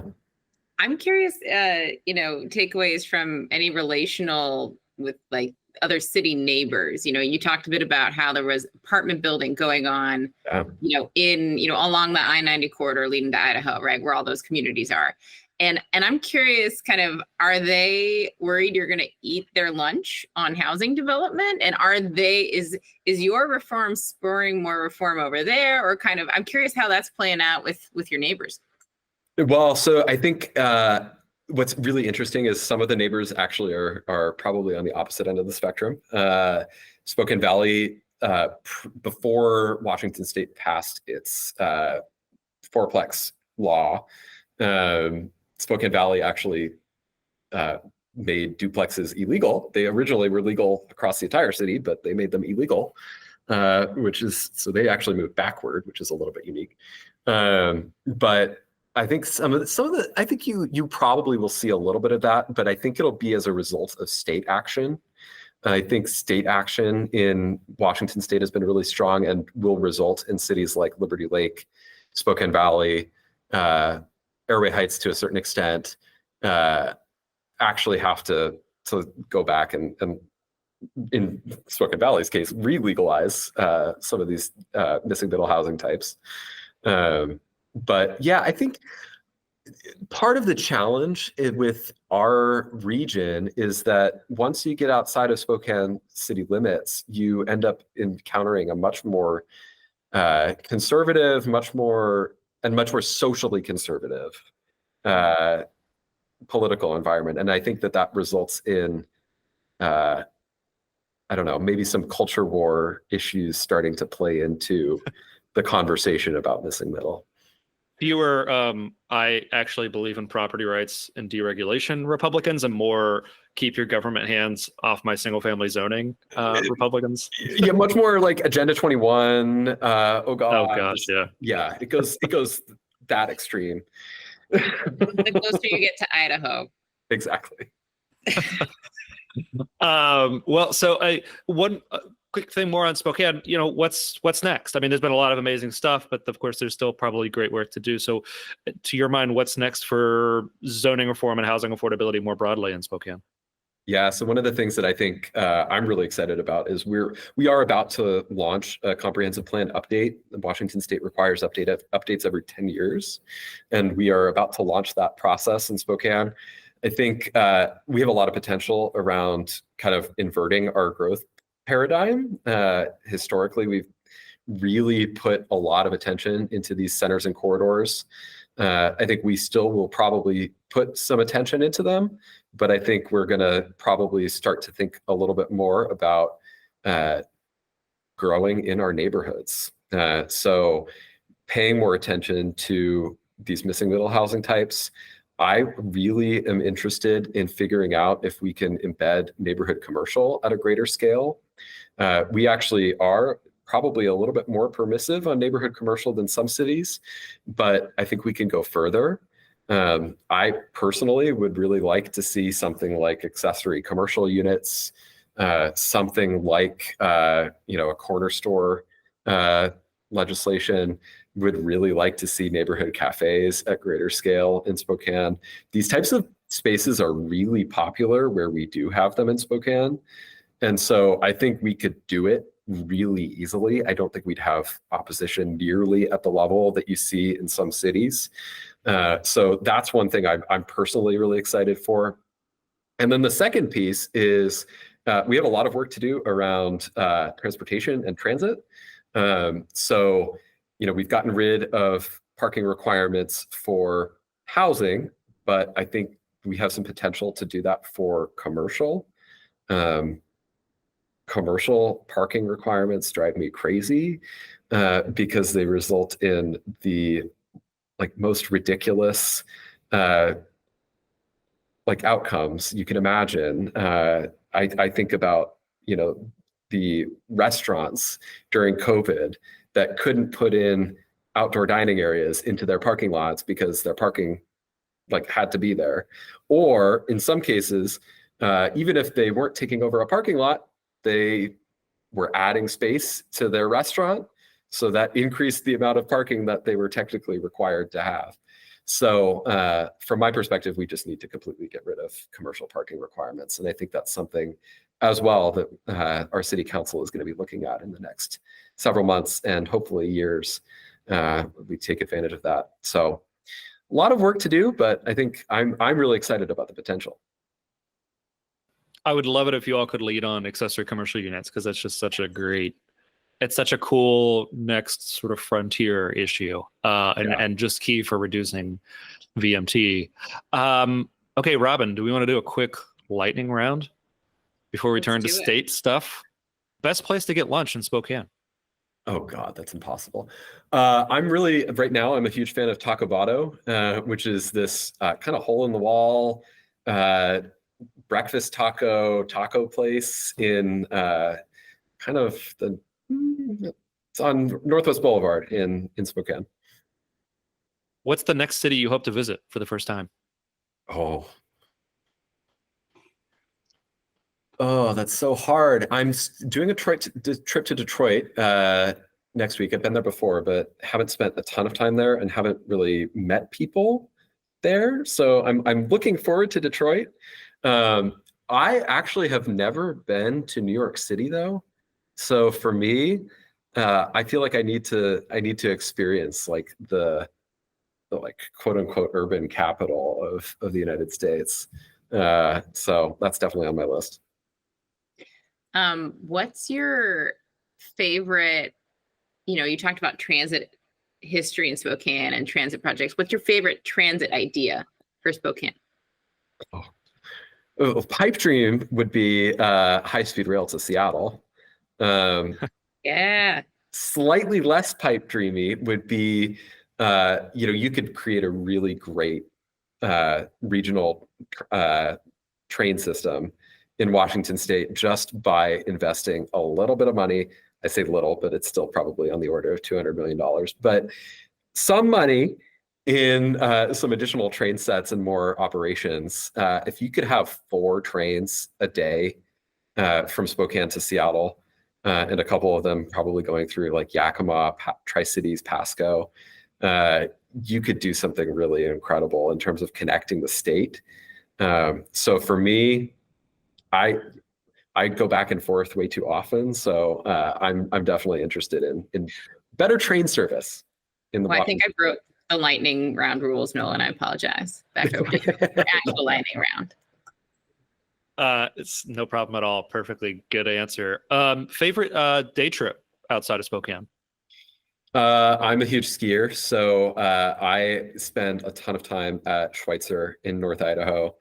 C: I'm curious, takeaways from any relational with like other city neighbors. You talked a bit about how there was apartment building going on, along the I-90 corridor leading to Idaho, right, where all those communities are. And I'm curious, kind of, are they worried you're going to eat their lunch on housing development? And is your reform spurring more reform over there? Or kind of, I'm curious how that's playing out with your neighbors.
B: Well, so I think what's really interesting is some of the neighbors actually are probably on the opposite end of the spectrum. Spokane Valley, before Washington State passed its fourplex law, Spokane Valley actually made duplexes illegal. They originally were legal across the entire city, but they made them illegal, so they actually moved backward, which is a little bit unique. But I think I think you probably will see a little bit of that, but I think it'll be as a result of state action. I think state action in Washington State has been really strong and will result in cities like Liberty Lake, Spokane Valley, Airway Heights to a certain extent, actually have to go back and in Spokane Valley's case, re-legalize some of these missing middle housing types. But yeah, I think part of the challenge with our region is that once you get outside of Spokane city limits, you end up encountering a much more conservative, much more socially conservative political environment. And I think that results in, I don't know, maybe some culture war issues starting to play into the conversation about missing middle.
A: Fewer, I actually believe in property rights and deregulation Republicans, and more keep your government hands off my single family zoning Republicans.
B: Yeah, much more like Agenda 21. Oh
A: gosh, yeah.
B: Yeah, it goes that extreme.
C: The closer you get to Idaho.
B: Exactly.
A: Well, so one quick thing more on Spokane, what's next? I mean, there's been a lot of amazing stuff, but of course there's still probably great work to do. So to your mind, what's next for zoning reform and housing affordability more broadly in Spokane?
B: Yeah, so one of the things that I think I'm really excited about is we are about to launch a comprehensive plan update. Washington State requires updates every 10 years, and we are about to launch that process in Spokane. I think we have a lot of potential around kind of inverting our growth paradigm. Historically, we've really put a lot of attention into these centers and corridors. I think we still will probably put some attention into them, but I think we're going to probably start to think a little bit more about growing in our neighborhoods. So paying more attention to these missing middle housing types. I really am interested in figuring out if we can embed neighborhood commercial at a greater scale. We actually are probably a little bit more permissive on neighborhood commercial than some cities, but I think we can go further. I personally would really like to see something like accessory commercial units, something like a corner store legislation. Would really like to see neighborhood cafes at greater scale in Spokane. These types of spaces are really popular where we do have them in Spokane. And so I think we could do it really easily. I don't think we'd have opposition nearly at the level that you see in some cities. So that's one thing I'm personally really excited for. And then the second piece is we have a lot of work to do around transportation and transit. So we've gotten rid of parking requirements for housing, but I think we have some potential to do that for commercial. Commercial parking requirements drive me crazy because they result in the most ridiculous outcomes you can imagine. I think about the restaurants during COVID that couldn't put in outdoor dining areas into their parking lots because their parking had to be there. Or in some cases, even if they weren't taking over a parking lot, they were adding space to their restaurant. So that increased the amount of parking that they were technically required to have. So from my perspective, we just need to completely get rid of commercial parking requirements. And I think that's something as well that our city council is going to be looking at in the next several months and hopefully years. We take advantage of that. So a lot of work to do, but I think I'm really excited about the potential.
A: I would love it if you all could lead on accessory commercial units, because that's just such a great, it's such a cool next sort of frontier issue, and just key for reducing VMT. Okay, Robyn, do we want to do a quick lightning round before we turn to state stuff? Best place to get lunch in Spokane?
B: Oh God, that's impossible. Right now, I'm a huge fan of Taco Bado, which is this kind of hole in the wall breakfast taco place in kind of it's on Northwest Boulevard in Spokane.
A: What's the next city you hope to visit for the first time?
B: Oh, that's so hard. I'm doing a trip to Detroit next week. I've been there before, but haven't spent a ton of time there and haven't really met people there. So I'm looking forward to Detroit. I actually have never been to New York City though. So for me, I feel like I need to experience like the like quote unquote urban capital of the United States. So that's definitely on my list.
C: What's your favorite, you talked about transit history in Spokane and transit projects. What's your favorite transit idea for Spokane?
B: Pipe dream would be high-speed rail to Seattle.
C: Yeah.
B: Slightly less pipe dreamy would be, you could create a really great regional train system in Washington State just by investing a little bit of money. I say little, but it's still probably on the order of $200 million. But some money in some additional train sets and more operations. If you could have 4 trains a day from Spokane to Seattle, and a couple of them probably going through like Yakima, Tri-Cities, Pasco, you could do something really incredible in terms of connecting the state. So for me, I go back and forth way too often. So I'm definitely interested in better train service.
C: I think I broke the lightning round rules, Nolan. I apologize. Back over to the actual lightning round.
A: It's no problem at all. Perfectly good answer. Favorite day trip outside of Spokane?
B: I'm a huge skier, so I spend a ton of time at Schweitzer in North Idaho.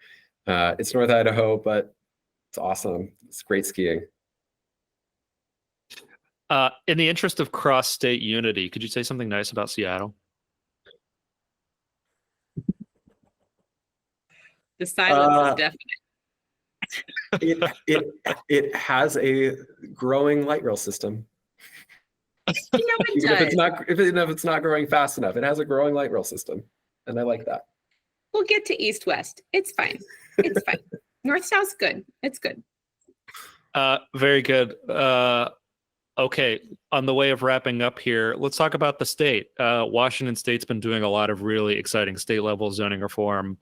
B: It's North Idaho, but it's awesome. It's great skiing.
A: In the interest of cross-state unity, could you say something nice about Seattle?
C: The silence is definite.
B: It has a growing light rail system.
C: It does.
B: Even if it's not growing fast enough, it has a growing light rail system, and I like that.
C: We'll get to east-west. It's fine. It's fine. North-south's good. It's good.
A: Very good. Okay, on the way of wrapping up here, let's talk about the state. Washington State's been doing a lot of really exciting state-level zoning reform.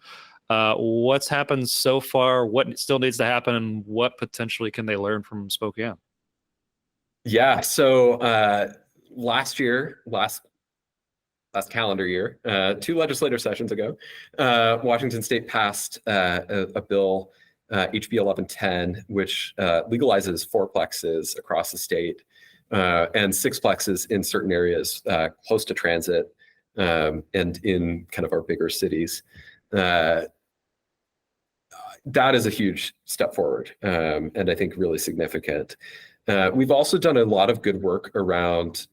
A: What's happened so far? What still needs to happen? And what potentially can they learn from Spokane?
B: Yeah, so last calendar year, 2 legislative sessions ago, Washington State passed a bill, HB 1110, which legalizes 4plexes across the state and 6plexes in certain areas close to transit and in kind of our bigger cities. That is a huge step forward, and I think really significant. We've also done a lot of good work around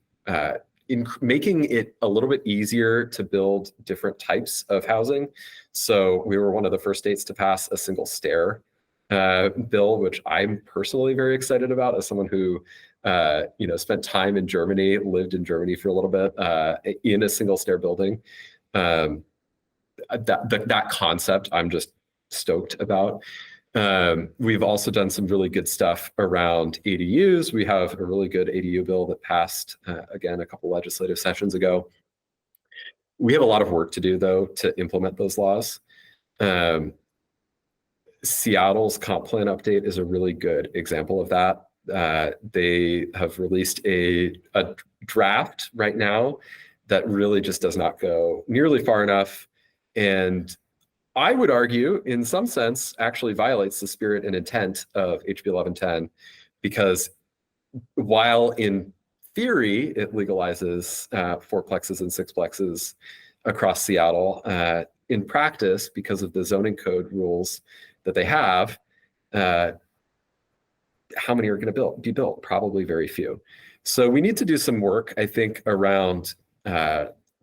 B: in making it a little bit easier to build different types of housing. So we were one of the first states to pass a single stair bill, which I'm personally very excited about as someone who spent time in Germany, lived in Germany for a little bit in a single stair building. That concept I'm just stoked about. We've also done some really good stuff around ADUs. We have a really good ADU bill that passed again a couple legislative sessions ago. We have a lot of work to do, though, to implement those laws. Seattle's comp plan update is a really good example of that. They have released a draft right now that really just does not go nearly far enough. And I would argue, in some sense, actually violates the spirit and intent of HB 1110, because while in theory it legalizes fourplexes and sixplexes across Seattle, in practice, because of the zoning code rules that they have, how many are going to be built? Probably very few. So we need to do some work, I think, around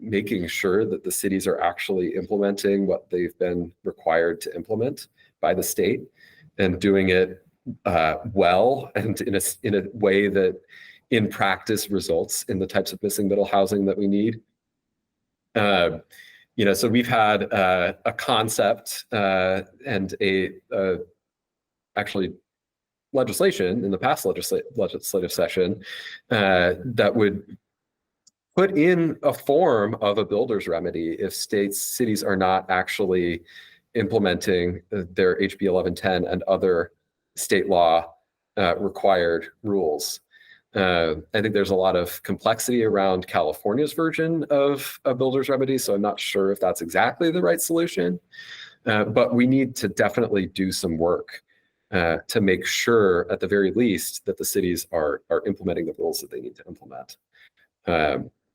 B: making sure that the cities are actually implementing what they've been required to implement by the state, and doing it well and in a way that in practice results in the types of missing middle housing that we need. So we've had a concept and actually legislation in the past legislative session that would put in a form of a builder's remedy if cities are not actually implementing their HB 1110 and other state law required rules. I think there's a lot of complexity around California's version of a builder's remedy, so I'm not sure if that's exactly the right solution. But we need to definitely do some work to make sure, at the very least, that the cities are implementing the rules that they need to implement.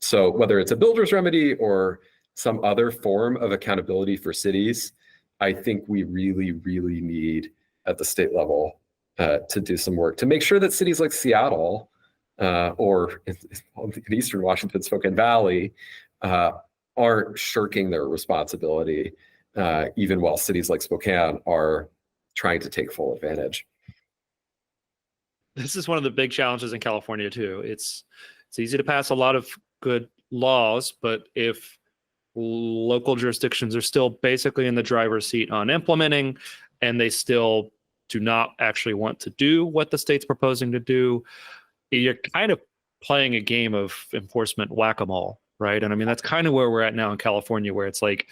B: So whether it's a builder's remedy or some other form of accountability for cities, I think we really, really need at the state level to do some work to make sure that cities like Seattle or in Eastern Washington, Spokane Valley, aren't shirking their responsibility, even while cities like Spokane are trying to take full advantage.
A: This is one of the big challenges in California too. It's easy to pass a lot of good laws, but if local jurisdictions are still basically in the driver's seat on implementing, and they still do not actually want to do what the state's proposing to do, you're kind of playing a game of enforcement whack-a-mole, right? And I mean, that's kind of where we're at now in California, where it's like,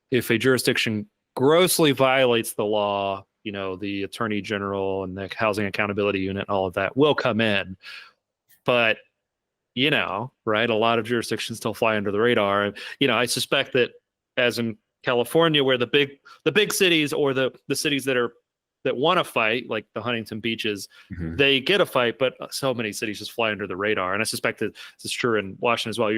A: if a jurisdiction grossly violates the law, the attorney general and the housing accountability unit, all of that will come in. But right, a lot of jurisdictions still fly under the radar. And I suspect that, as in California, where the big cities, or the cities that want to fight, like the Huntington Beaches, they get a fight, but so many cities just fly under the radar. And I suspect that this is true in Washington as well.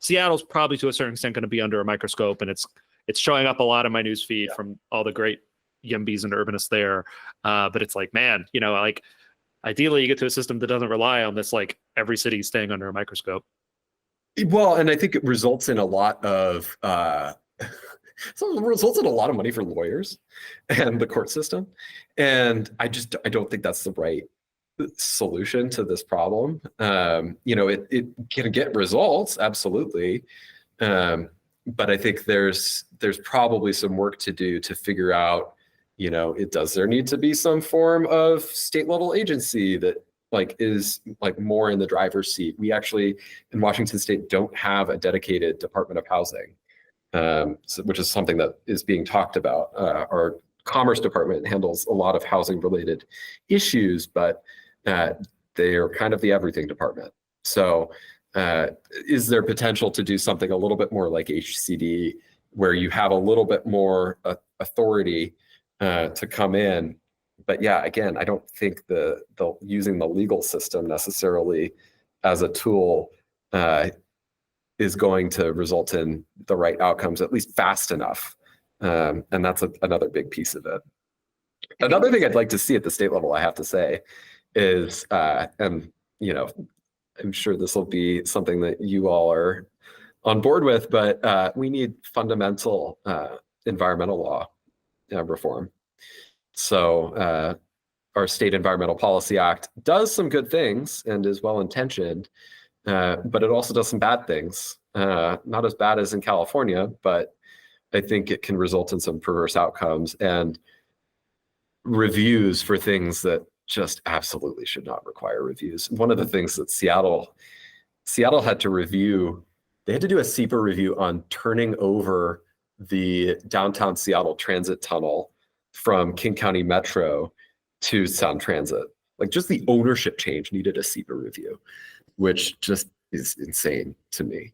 A: Seattle's probably to a certain extent going to be under a microscope, and it's showing up a lot in my news feed from all the great YIMBYs and urbanists there. But it's like, man, like, ideally you get to a system that doesn't rely on this, like every city staying under a microscope.
B: Well, and I think it results in a lot of money for lawyers and the court system. And I don't think that's the right solution to this problem. It can get results, absolutely. But I think there's probably some work to do to figure out, does there need to be some form of state level agency that is more in the driver's seat? We actually in Washington State don't have a dedicated Department of Housing, which is something that is being talked about. Our Commerce Department handles a lot of housing related issues, but they are kind of the everything department. So is there potential to do something a little bit more like HCD, where you have a little bit more authority to come in? But yeah, again, I don't think the using the legal system necessarily as a tool is going to result in the right outcomes, at least fast enough. And that's another big piece of it. Another thing I'd like to see at the state level, I have to say, is, and I'm sure this will be something that you all are on board with, but we need fundamental environmental law reform. So our State Environmental Policy Act does some good things and is well-intentioned, but it also does some bad things. Not as bad as in California, but I think it can result in some perverse outcomes and reviews for things that just absolutely should not require reviews. One of the things that Seattle had to review they had to do a SEPA review on turning over the downtown Seattle transit tunnel from King County Metro to Sound Transit. Like just the ownership change needed a SEPA review, which just is insane to me.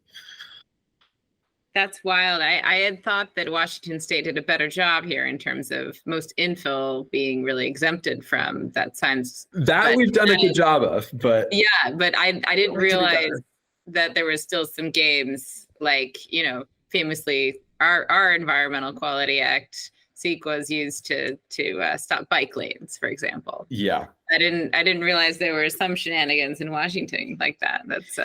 C: That's wild. I had thought that Washington State did a better job here in terms of most infill being really exempted from that signs.
B: That we've done a good job of, but
C: yeah, but I didn't realize that there was still some games like, famously our Environmental Quality Act SEQ was used to stop bike lanes, for example.
B: Yeah.
C: I didn't realize there were some shenanigans in Washington like that. That's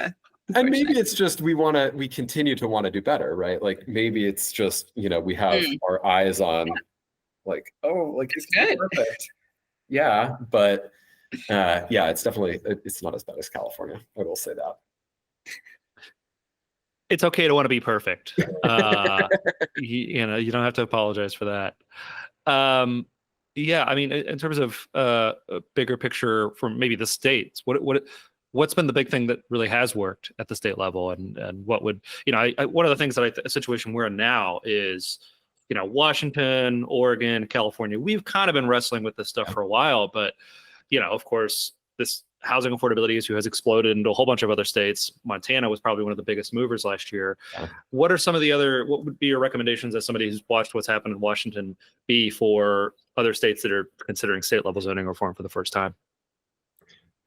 B: and maybe it's just we continue to want to do better, right? Like maybe it's just, we have our eyes on like, oh, like it's good. Perfect. Yeah, but it's definitely, it's not as bad as California. I will say that.
A: It's okay to want to be perfect. You don't have to apologize for that. Yeah, I mean, in terms of a bigger picture from maybe the states, what's been the big thing that really has worked at the state level, and what would, one of the things that a situation we're in now is, Washington, Oregon, California, we've kind of been wrestling with this stuff for a while, but, of course, this housing affordability issue has exploded into a whole bunch of other states. Montana was probably one of the biggest movers last year. Yeah. What would be your recommendations as somebody who's watched what's happened in Washington be for other states that are considering state level zoning reform for the first time?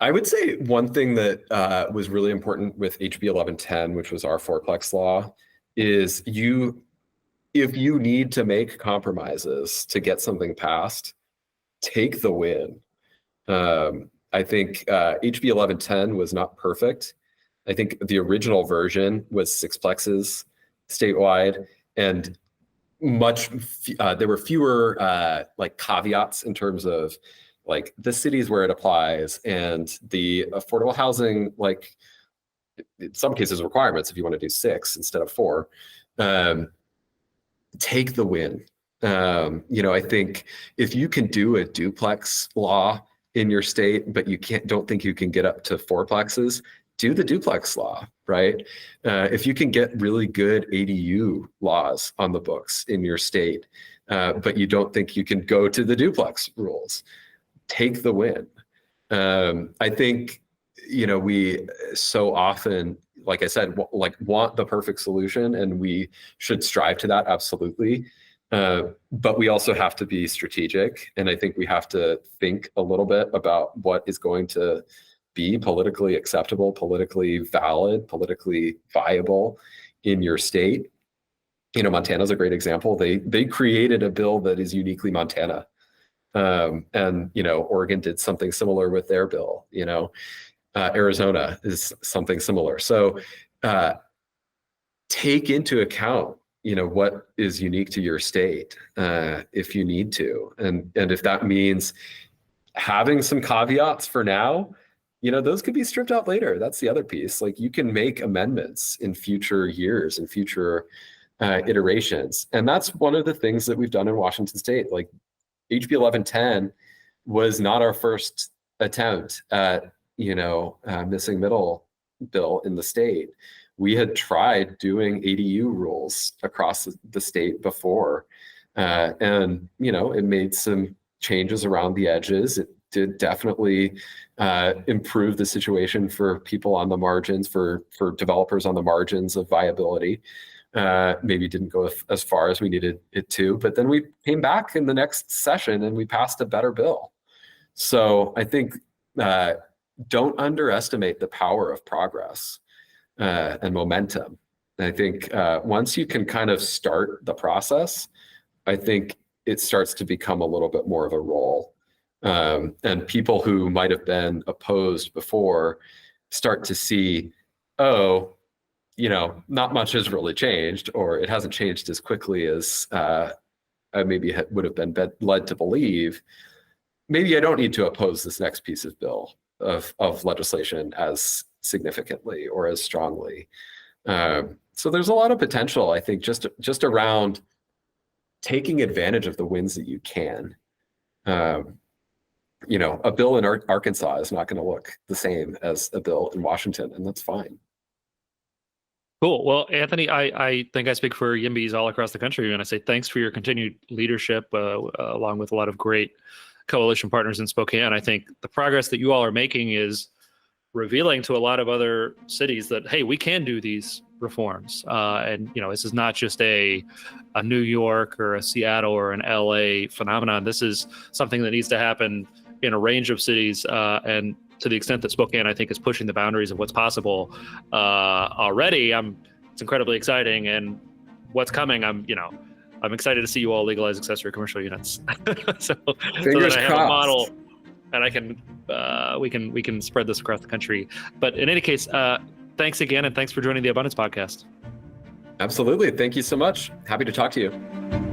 B: I would say one thing that was really important with HB 1110, which was our fourplex law, is if you need to make compromises to get something passed, take the win. I think HB 1110 was not perfect. I think the original version was sixplexes statewide, and there were fewer like caveats in terms of like the cities where it applies and the affordable housing, like in some cases requirements if you want to do 6 instead of 4. Take the win. I think if you can do a duplex law in your state, but you don't think you can get up to 4plexes, do the duplex law, right? If you can get really good ADU laws on the books in your state, but you don't think you can go to the duplex rules, take the win. I think, we so often, like I said, want the perfect solution, and we should strive to that, absolutely. But we also have to be strategic. And I think we have to think a little bit about what is going to be politically acceptable, politically valid, politically viable in your state. Montana's a great example. They created a bill that is uniquely Montana. And Oregon did something similar with their bill. Arizona is something similar. So take into account what is unique to your state, if you need to. And if that means having some caveats for now, those could be stripped out later. That's the other piece. Like you can make amendments in future years and future iterations. And that's one of the things that we've done in Washington State. Like HB 1110 was not our first attempt at, missing middle bill in the state. We had tried doing ADU rules across the state before, and it made some changes around the edges. It did definitely improve the situation for people on the margins, for developers on the margins of viability. Maybe didn't go as far as we needed it to, but then we came back in the next session and we passed a better bill. So I think don't underestimate the power of progress and momentum. And I think once you can kind of start the process, I think it starts to become a little bit more of a roll. And people who might have been opposed before start to see, not much has really changed, or it hasn't changed as quickly as I maybe would have been led to believe. Maybe I don't need to oppose this next piece of bill of legislation as significantly or as strongly. So there's a lot of potential, I think, just around taking advantage of the wins that you can. A bill in Arkansas is not going to look the same as a bill in Washington, and that's fine.
A: Cool. Well, Anthony, I think I speak for YIMBYs all across the country when I say thanks for your continued leadership, along with a lot of great coalition partners in Spokane. I think the progress that you all are making is revealing to a lot of other cities that, hey, we can do these reforms. And, this is not just a New York or a Seattle or an LA phenomenon. This is something that needs to happen in a range of cities. And to the extent that Spokane, I think, is pushing the boundaries of what's possible already, it's incredibly exciting. And what's coming, I'm excited to see you all legalize accessory commercial units. so that I have a model, and I can we can spread this across the country. But in any case, thanks again, and thanks for joining the Abundance Podcast.
B: Absolutely. Thank you so much. Happy to talk to you.